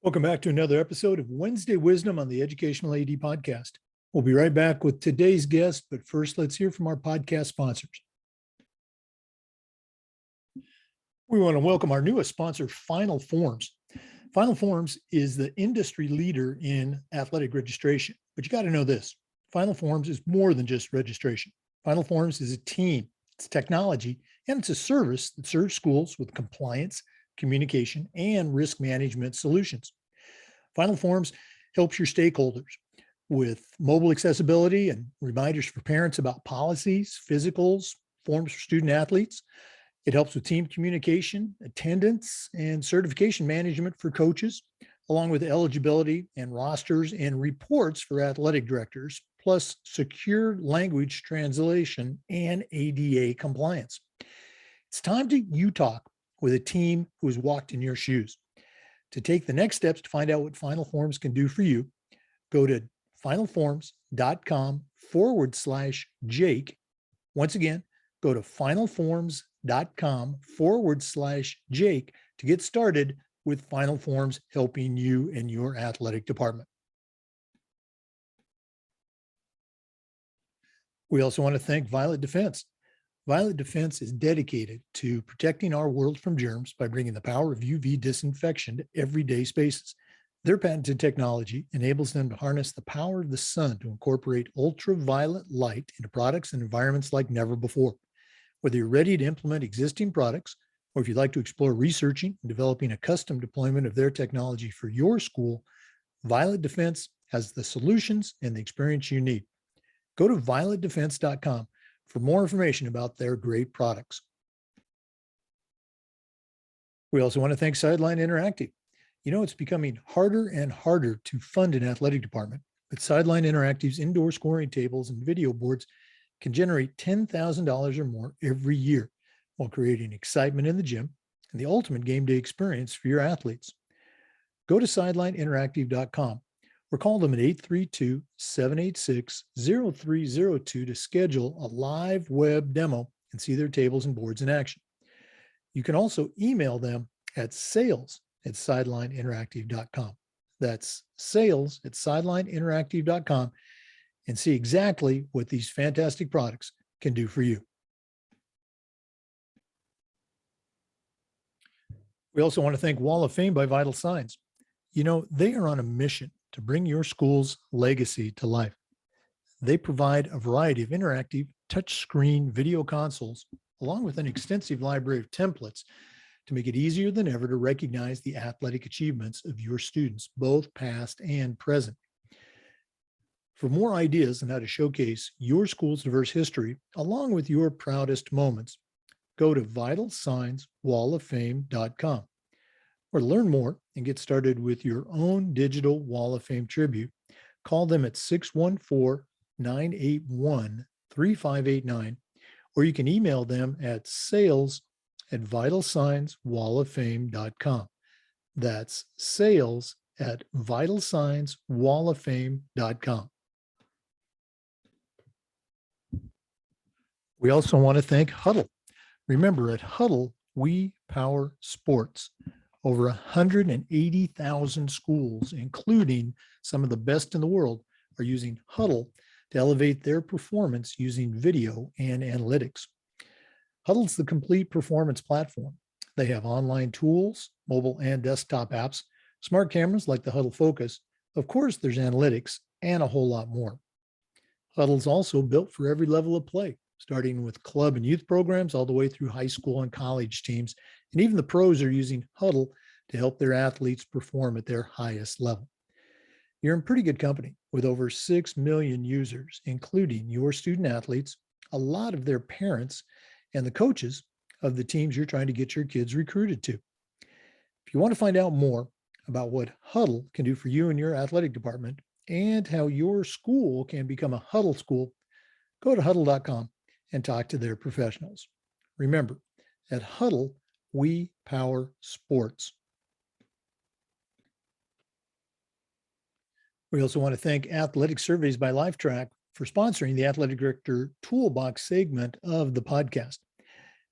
Welcome back to another episode of Wednesday Wisdom on the Educational AD Podcast. We'll be right back with today's guest, but first let's hear from our podcast sponsors. We want to welcome our newest sponsor, Final Forms. Final Forms is the industry leader in athletic registration, but you got to know this. Final Forms is more than just registration. Final Forms is a team, it's technology, and it's a service that serves schools with compliance, communication, and risk management solutions. Final Forms helps your stakeholders with mobile accessibility and reminders for parents about policies, physicals, forms for student athletes. It helps with team communication, attendance, and certification management for coaches, along with eligibility and rosters and reports for athletic directors, plus secure language translation and ADA compliance. It's time you talk with a team who has walked in your shoes. To take the next steps to find out what Final Forms can do for you, go to finalforms.com/Jake. Once again, go to finalforms.com/Jake to get started with Final Forms helping you and your athletic department. We also want to thank Violet Defense. Violet Defense is dedicated to protecting our world from germs by bringing the power of UV disinfection to everyday spaces. Their patented technology enables them to harness the power of the sun to incorporate ultraviolet light into products and environments like never before. Whether you're ready to implement existing products, or if you'd like to explore researching and developing a custom deployment of their technology for your school, Violet Defense has the solutions and the experience you need. Go to violetdefense.com for more information about their great products. We also want to thank Sideline Interactive. You know, it's becoming harder and harder to fund an athletic department, but Sideline Interactive's indoor scoring tables and video boards can generate $10,000 or more every year while creating excitement in the gym and the ultimate game day experience for your athletes. Go to sidelineinteractive.com or call them at 832-786-0302 to schedule a live web demo and see their tables and boards in action. You can also email them at sales@sidelineinteractive.com. That's sales@sidelineinteractive.com and see exactly what these fantastic products can do for you. We also want to thank Wall of Fame by Vital Signs. You know, they are on a mission to bring your school's legacy to life. They provide a variety of interactive touchscreen video consoles, along with an extensive library of templates to make it easier than ever to recognize the athletic achievements of your students, both past and present. For more ideas on how to showcase your school's diverse history, along with your proudest moments, go to vitalsignswalloffame.com. Or learn more and get started with your own digital Wall of Fame tribute, call them at 614-981-3589, or you can email them at sales@vitalsignswalloffame.com. That's sales@vitalsignswalloffame.com. We also want to thank Huddle. Remember, at Huddle, we power sports. Over 180,000 schools, including some of the best in the world, are using Huddle to elevate their performance using video and analytics. Huddle's the complete performance platform. They have online tools, mobile and desktop apps, smart cameras like the Huddle Focus. Of course, there's analytics and a whole lot more. Huddle's also built for every level of play, starting with club and youth programs all the way through high school and college teams. And even the pros are using Huddle to help their athletes perform at their highest level. You're in pretty good company with over 6 million users, including your student athletes, a lot of their parents, and the coaches of the teams you're trying to get your kids recruited to. If you want to find out more about what Huddle can do for you and your athletic department and how your school can become a Huddle school, go to huddle.com and talk to their professionals. Remember, at Huddle, we power sports. We also want to thank Athletic Surveys by Lifetrack for sponsoring the Athletic Director Toolbox segment of the podcast.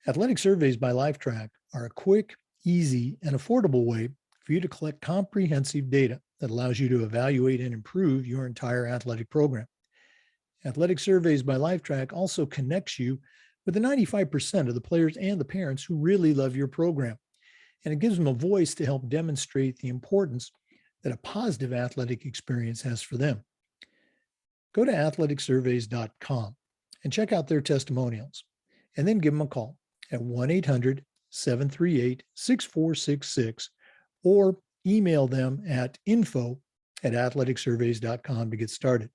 Athletic Surveys by Lifetrack are a quick, easy, and affordable way for you to collect comprehensive data that allows you to evaluate and improve your entire athletic program. Athletic Surveys by LifeTrack also connects you with the 95% of the players and the parents who really love your program. And it gives them a voice to help demonstrate the importance that a positive athletic experience has for them. Go to athleticsurveys.com and check out their testimonials, and then give them a call at 1-800-738-6466 or email them at info@athleticsurveys.com to get started.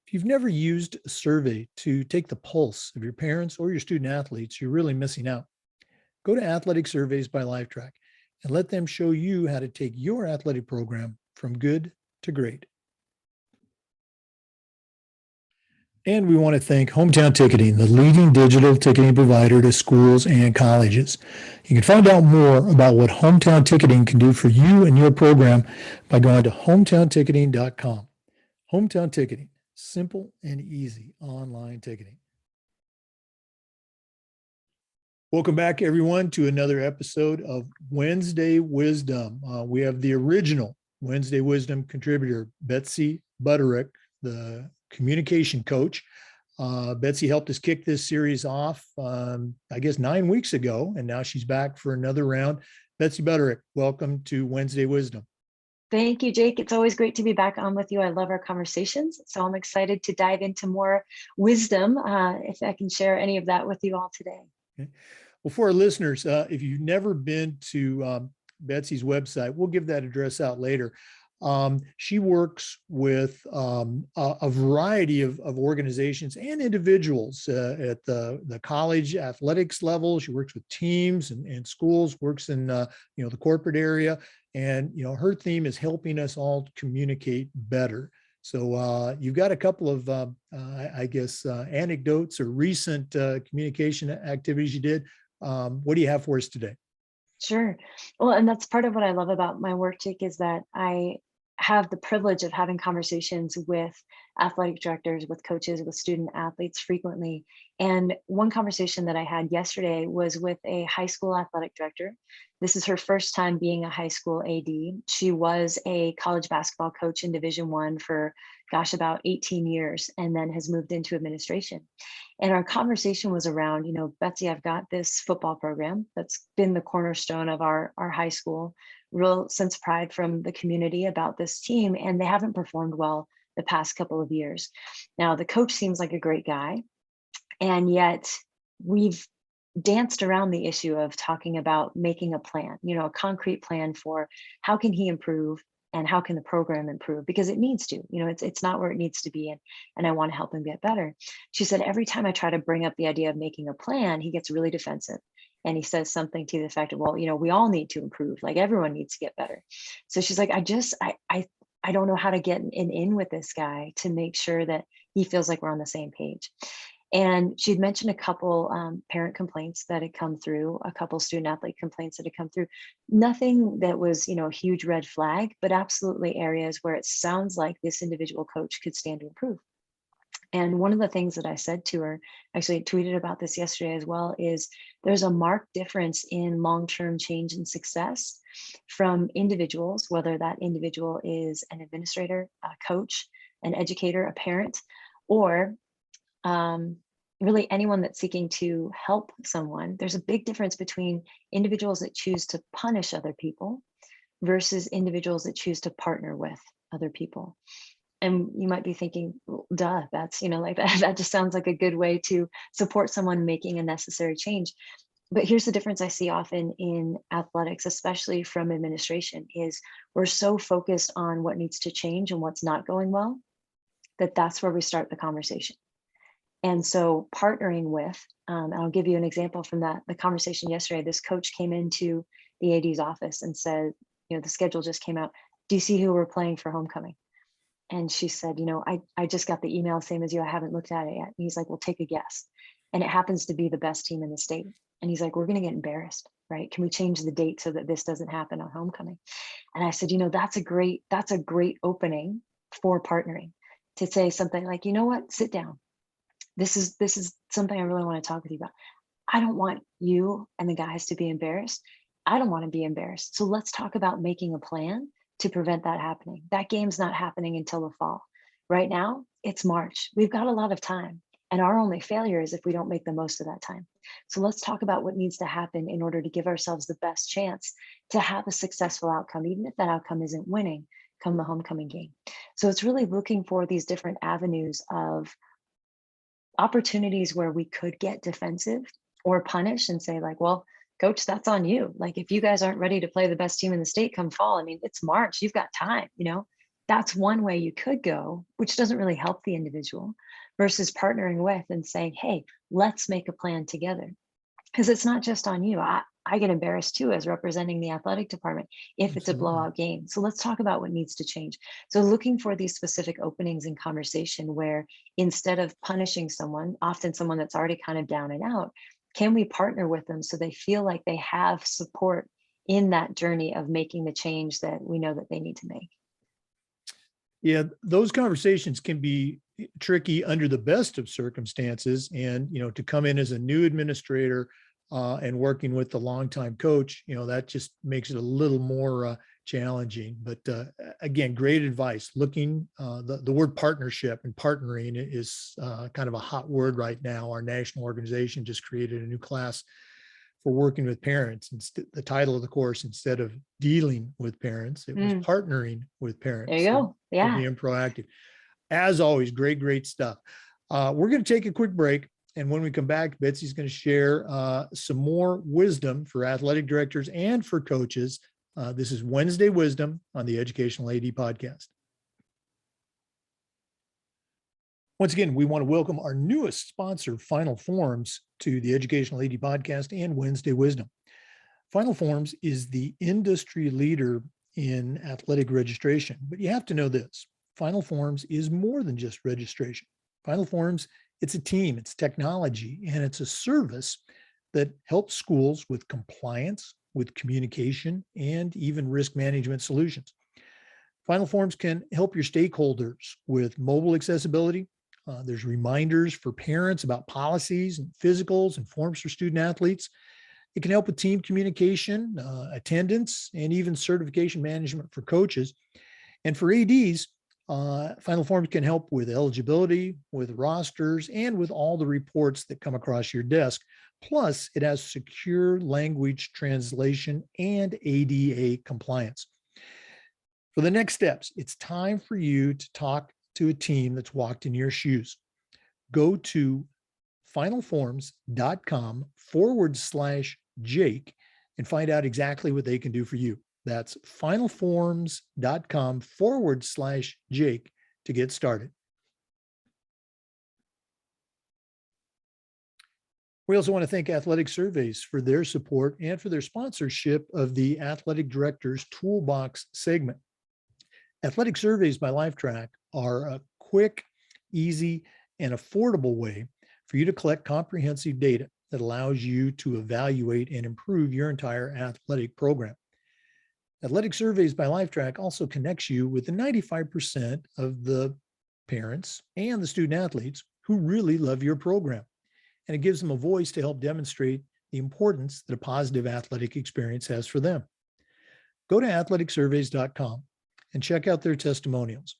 If you've never used a survey to take the pulse of your parents or your student athletes, you're really missing out. Go to Athletic Surveys by LifeTrack and let them show you how to take your athletic program from good to great. And we want to thank Hometown Ticketing, the leading digital ticketing provider to schools and colleges. You can find out more about what Hometown Ticketing can do for you and your program by going to hometownticketing.com. Hometown Ticketing, simple and easy online ticketing. Welcome back, everyone, to another episode of Wednesday Wisdom. We have the original Wednesday Wisdom contributor, Betsy Butterick, the communication coach. Betsy helped us kick this series off, I guess 9 weeks ago, and now she's back for another round. Betsy Butterick, welcome to Wednesday Wisdom. Thank you, Jake. It's always great to be back on with you. I love our conversations. So I'm excited to dive into more wisdom, if I can share any of that with you all today. Okay. Well, for our listeners, if you've never been to Betsy's website, we'll give that address out later. She works with a variety of organizations and individuals at the college athletics level. She works with teams and schools, works in the corporate area, and her theme is helping us all communicate better. So you've got a couple of anecdotes or recent communication activities you did. What do you have for us today? Sure. Well, and that's part of what I love about my work, Jake, is that I have the privilege of having conversations with athletic directors, with coaches, with student athletes frequently. And one conversation that I had yesterday was with a high school athletic director. This is her first time being a high school AD. She was a college basketball coach in Division I for, about 18 years, and then has moved into administration. And our conversation was around, Betsy, I've got this football program that's been the cornerstone of our high school. Real sense of pride from the community about this team, and they haven't performed well the past couple of years. Now, the coach seems like a great guy, and yet we've danced around the issue of talking about making a plan, a concrete plan for how can he improve and how can the program improve, because it needs to, it's not where it needs to be, and I want to help him get better. She said, every time I try to bring up the idea of making a plan, he gets really defensive. And he says something to the effect of, well, we all need to improve, like everyone needs to get better. So she's like, I don't know how to get in with this guy to make sure that he feels like we're on the same page. And she'd mentioned a couple parent complaints that had come through, a couple student athlete complaints that had come through. Nothing that was, a huge red flag, but absolutely areas where it sounds like this individual coach could stand to improve. And one of the things that I said to her, actually tweeted about this yesterday as well, is there's a marked difference in long-term change and success from individuals, whether that individual is an administrator, a coach, an educator, a parent, or really anyone that's seeking to help someone. There's a big difference between individuals that choose to punish other people versus individuals that choose to partner with other people. And you might be thinking, well, duh, that's, like that just sounds like a good way to support someone making a necessary change. But here's the difference I see often in athletics, especially from administration, is we're so focused on what needs to change and what's not going well, that's where we start the conversation. And so partnering with, and I'll give you an example from the conversation yesterday. This coach came into the AD's office and said, the schedule just came out. Do you see who we're playing for homecoming? And she said, I just got the email, same as you. I haven't looked at it yet. And he's like, well, take a guess. And it happens to be the best team in the state. And he's like, we're going to get embarrassed, right? Can we change the date so that this doesn't happen on homecoming? And I said, that's a great opening for partnering, to say something like, you know what, sit down. This is something I really want to talk with you about. I don't want you and the guys to be embarrassed. I don't want to be embarrassed. So let's talk about making a plan to prevent that happening. That game's not happening until the fall. Right now, it's March. We've got a lot of time. And our only failure is if we don't make the most of that time. So let's talk about what needs to happen in order to give ourselves the best chance to have a successful outcome, even if that outcome isn't winning come the homecoming game. So it's really looking for these different avenues of opportunities where we could get defensive or punish and say like, well, coach, that's on you. Like if you guys aren't ready to play the best team in the state come fall, I mean, it's March, you've got time, that's one way you could go, which doesn't really help the individual versus partnering with and saying, hey, let's make a plan together. Because it's not just on you. I get embarrassed too as representing the athletic department if it's a Absolutely. blowout game. So let's talk about what needs to change. So looking for these specific openings in conversation where instead of punishing someone, often someone that's already kind of down and out, can we partner with them so they feel like they have support in that journey of making the change that we know that they need to make? Yeah, those conversations can be tricky under the best of circumstances. And, to come in as a new administrator and working with the longtime coach, that just makes it a little more challenging. But again, great advice. The word partnership and partnering is kind of a hot word right now. Our national organization just created a new class for working with parents. The title of the course, instead of dealing with parents, it was partnering with parents. There you go. Yeah. Being proactive. As always, great stuff. We're going to take a quick break. And when we come back, Betsy's going to share some more wisdom for athletic directors and for coaches. This is Wednesday Wisdom on the Educational AD Podcast. Once again, we want to welcome our newest sponsor, Final Forms, to the Educational AD Podcast and Wednesday Wisdom. Final Forms is the industry leader in athletic registration, but you have to know this. Final Forms is more than just registration. Final Forms, it's a team, it's technology, and it's a service that helps schools with compliance, with communication, and even risk management solutions. Final Forms can help your stakeholders with mobile accessibility. There's reminders for parents about policies and physicals and forms for student athletes. It can help with team communication, attendance, and even certification management for coaches. And for ADs, Final Forms can help with eligibility, with rosters, and with all the reports that come across your desk. Plus, it has secure language translation and ADA compliance. For the next steps, it's time for you to talk to a team that's walked in your shoes. Go to finalforms.com/Jake and find out exactly what they can do for you. That's finalforms.com/Jake to get started. We also want to thank Athletic Surveys for their support and for their sponsorship of the Athletic Directors Toolbox segment. Athletic Surveys by LifeTrack are a quick, easy, and affordable way for you to collect comprehensive data that allows you to evaluate and improve your entire athletic program. Athletic Surveys by LifeTrack also connects you with the 95% of the parents and the student athletes who really love your program. And it gives them a voice to help demonstrate the importance that a positive athletic experience has for them. Go to athleticsurveys.com and check out their testimonials,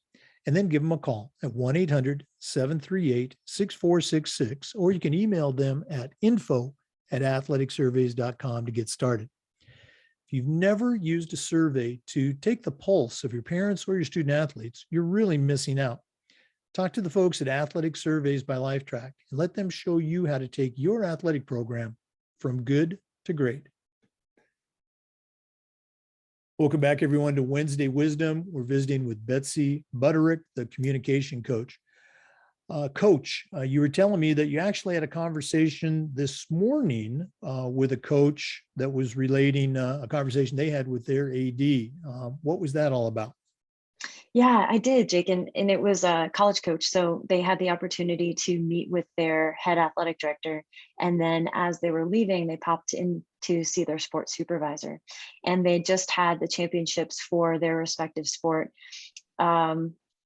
and then give them a call at 1-800-738-6466, or you can email them at info@athleticsurveys.com to get started. If you've never used a survey to take the pulse of your parents or your student athletes, you're really missing out. Talk to the folks at Athletic Surveys by LifeTrack and let them show you how to take your athletic program from good to great. Welcome back, everyone, to Wednesday Wisdom. We're visiting with Betsy Butterick, the communication coach. Coach, you were telling me that you actually had a conversation this morning with a coach that was relating a conversation they had with their AD. What was that all about? Yeah, I did, Jake. And it was a college coach. So they had the opportunity to meet with their head athletic director. And then as they were leaving, they popped in to see their sports supervisor. And they just had the championships for their respective sport.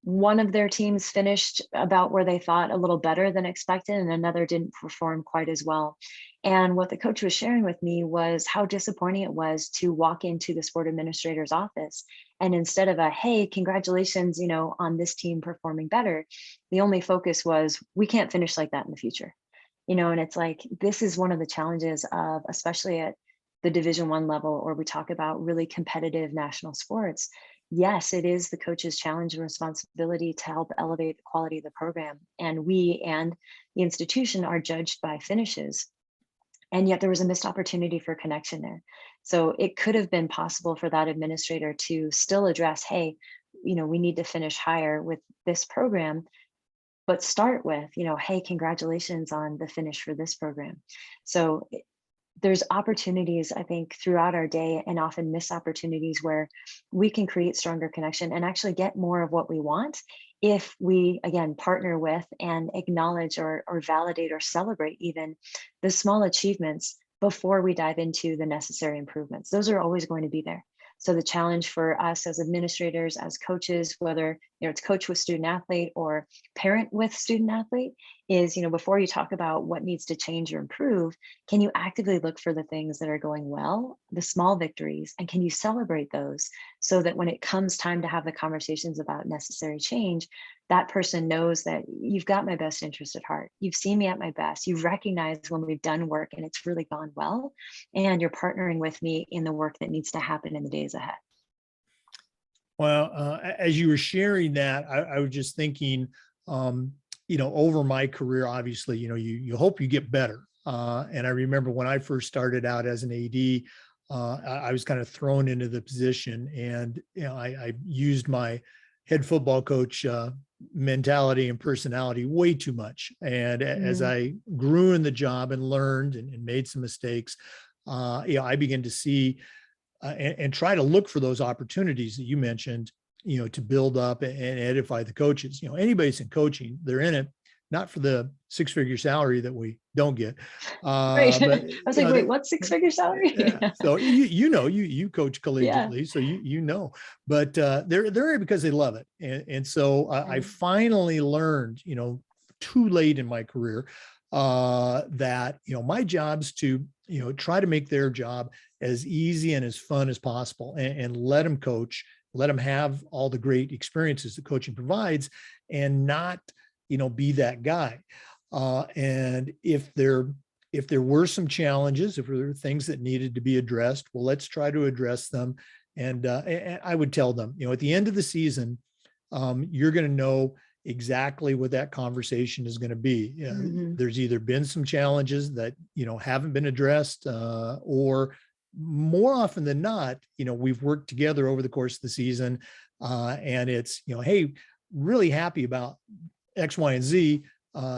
one of their teams finished about where they thought, a little better than expected, and another didn't perform quite as well. And what the coach was sharing with me was how disappointing it was to walk into the sport administrator's office, and instead of a, hey, congratulations, on this team performing better, the only focus was, we can't finish like that in the future. And it's like, this is one of the challenges of, especially at the Division I level, or we talk about really competitive national sports. Yes, it is the coach's challenge and responsibility to help elevate the quality of the program. And we and the institution are judged by finishes. And yet there was a missed opportunity for connection there. So it could have been possible for that administrator to still address, hey, we need to finish higher with this program, but start with, hey, congratulations on the finish for this program. So there's opportunities, I think, throughout our day, and often missed opportunities where we can create stronger connection and actually get more of what we want if we, again, partner with and acknowledge or validate or celebrate even the small achievements before we dive into the necessary improvements. Those are always going to be there. So the challenge for us as administrators, as coaches, whether it's coach with student athlete or parent with student athlete, is, before you talk about what needs to change or improve, can you actively look for the things that are going well, the small victories, and can you celebrate those, so that when it comes time to have the conversations about necessary change, that person knows that you've got my best interest at heart. You've seen me at my best. You've recognized when we've done work and it's really gone well, and you're partnering with me in the work that needs to happen in the days ahead. Well, as you were sharing that, I was just thinking, over my career, obviously, you hope you get better. And I remember when I first started out as an AD, I was kind of thrown into the position, and I used my head football coach mentality and personality way too much. And as I grew in the job and learned and made some mistakes, I began to see and try to look for those opportunities that you mentioned, to build up and edify the coaches. Anybody's in coaching, they're in it not for the six-figure salary that we don't get. Right. But I was like, wait, what's six-figure salary? yeah. So you coach Yeah. collegiately, so but they're there because they love it. And so I finally learned, too late in my career, that my job's to try to make their job as easy and as fun as possible, and let them coach, let them have all the great experiences that coaching provides, and not be that guy. And if there were some challenges, if there were things that needed to be addressed, well, let's try to address them. And I would tell them, at the end of the season, you're going to know exactly what that conversation is going to be. There's either been some challenges that haven't been addressed, or more often than not, we've worked together over the course of the season, and it's hey, really happy about X, Y, and Z.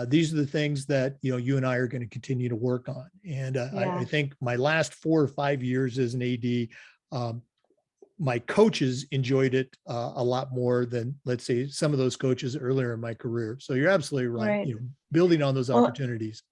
These are the things that you and I are going to continue to work on. And I think my last 4 or 5 years as an AD, my coaches enjoyed it a lot more than, let's say, some of those coaches earlier in my career. So you're absolutely right. Building on those opportunities.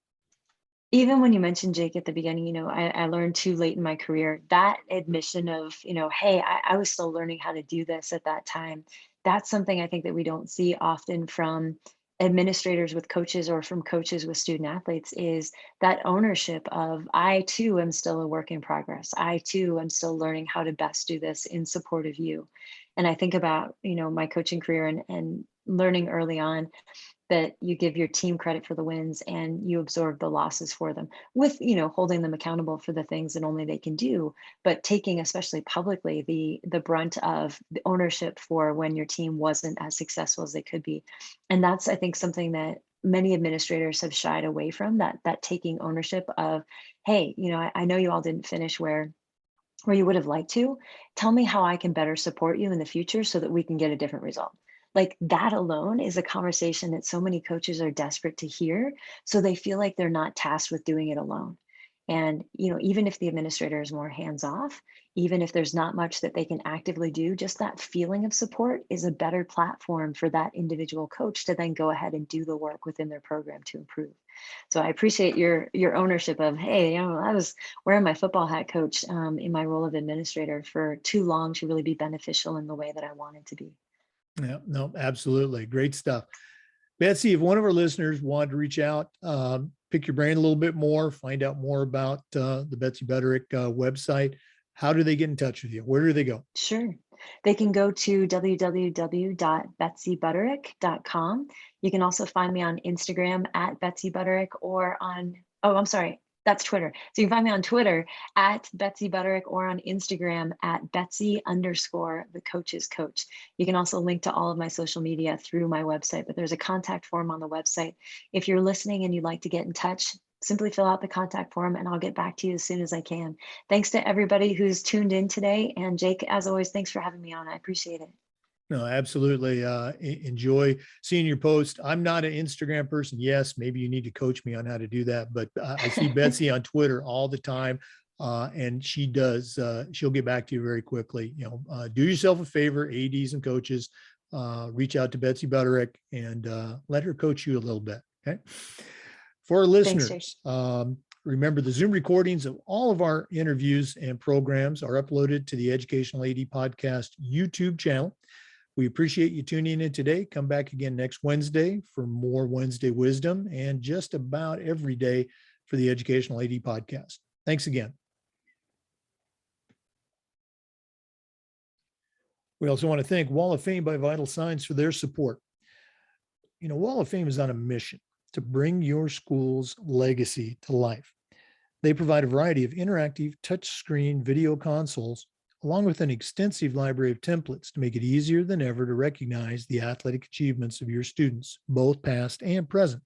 Even when you mentioned Jake at the beginning, I learned too late in my career, that admission of, hey, I was still learning how to do this at that time. That's something I think that we don't see often from administrators with coaches, or from coaches with student athletes, is that ownership of, I too am still a work in progress. I too am still learning how to best do this in support of you. And I think about, my coaching career and learning early on that you give your team credit for the wins and you absorb the losses for them, with holding them accountable for the things that only they can do, but taking, especially publicly, the brunt of the ownership for when your team wasn't as successful as they could be. And that's, I think, something that many administrators have shied away from, that taking ownership of, hey, I know you all didn't finish where you would have liked to. Tell me how I can better support you in the future so that we can get a different result. Like, that alone is a conversation that so many coaches are desperate to hear, so they feel like they're not tasked with doing it alone. And even if the administrator is more hands off, even if there's not much that they can actively do, just that feeling of support is a better platform for that individual coach to then go ahead and do the work within their program to improve. So I appreciate your ownership of, hey, I was wearing my football hat, coach, in my role of administrator for too long to really be beneficial in the way that I wanted to be. Yeah, no, absolutely. Great stuff. Betsy, if one of our listeners wanted to reach out, pick your brain a little bit more, find out more about the Betsy Butterick website, how do they get in touch with you? Where do they go? Sure. They can go to www.betsybutterick.com. You can also find me on Instagram at Betsy Butterick or on, oh, I'm sorry, that's Twitter. So you can find me on Twitter at Betsy Butterick or on Instagram at Betsy_the coach's coach. You can also link to all of my social media through my website, but there's a contact form on the website. If you're listening and you'd like to get in touch, simply fill out the contact form and I'll get back to you as soon as I can. Thanks to everybody who's tuned in today. And Jake, as always, thanks for having me on. I appreciate it. No, absolutely. Enjoy seeing your post. I'm not an Instagram person. Yes, maybe you need to coach me on how to do that, but I see Betsy on Twitter all the time. And she does, she'll get back to you very quickly. Do yourself a favor, ADs and coaches, reach out to Betsy Butterick and let her coach you a little bit. Okay. For our listeners, remember the Zoom recordings of all of our interviews and programs are uploaded to the Educational AD Podcast YouTube channel. We appreciate you tuning in today. Come back again next Wednesday for more Wednesday wisdom and just about every day for the Educational AD Podcast. Thanks again. We also want to thank Wall of Fame by Vital Signs for their support. Wall of Fame is on a mission to bring your school's legacy to life. They provide a variety of interactive touchscreen video consoles, along with an extensive library of templates to make it easier than ever to recognize the athletic achievements of your students, both past and present.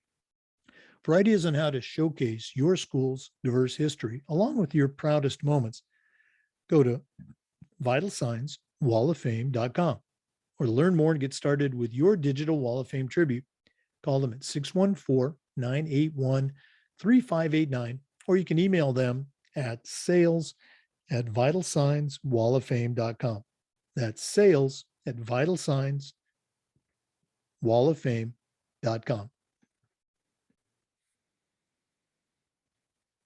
For ideas on how to showcase your school's diverse history, along with your proudest moments, go to vitalsignswalloffame.com. Or to learn more and get started with your digital Wall of Fame tribute, call them at 614-981-3589, or you can email them at sales@vitalsignswalloffame.com. That's sales@vitalsignswalloffame.com.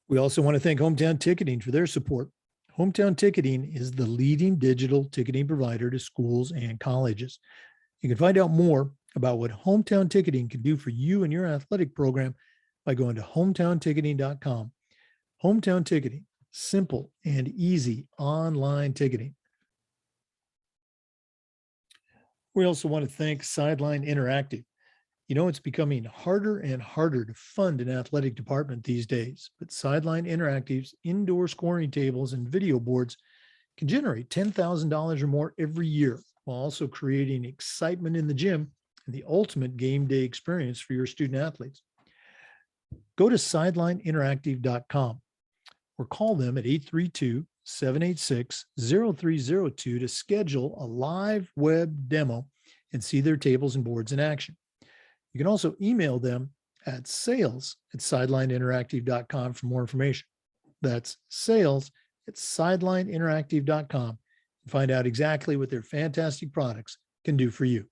We also want to thank Hometown Ticketing for their support. Hometown Ticketing is the leading digital ticketing provider to schools and colleges. You can find out more about what Hometown Ticketing can do for you and your athletic program by going to hometownticketing.com. Hometown Ticketing, simple and easy online ticketing. We also want to thank Sideline Interactive. It's becoming harder and harder to fund an athletic department these days, but Sideline Interactive's indoor scoring tables and video boards can generate $10,000 or more every year, while also creating excitement in the gym and the ultimate game day experience for your student athletes. Go to sidelineinteractive.com or call them at 832-786-0302 to schedule a live web demo and see their tables and boards in action. You can also email them at sales@sidelineinteractive.com for more information. That's sales@sidelineinteractive.com and find out exactly what their fantastic products can do for you.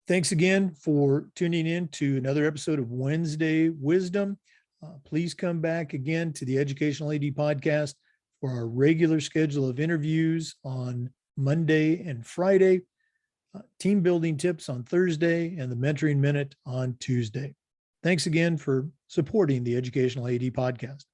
Thanks again for tuning in to another episode of Wednesday Wisdom. Please come back again to the Educational AD Podcast for our regular schedule of interviews on Monday and Friday, team building tips on Thursday, and the Mentoring Minute on Tuesday. Thanks again for supporting the Educational AD Podcast.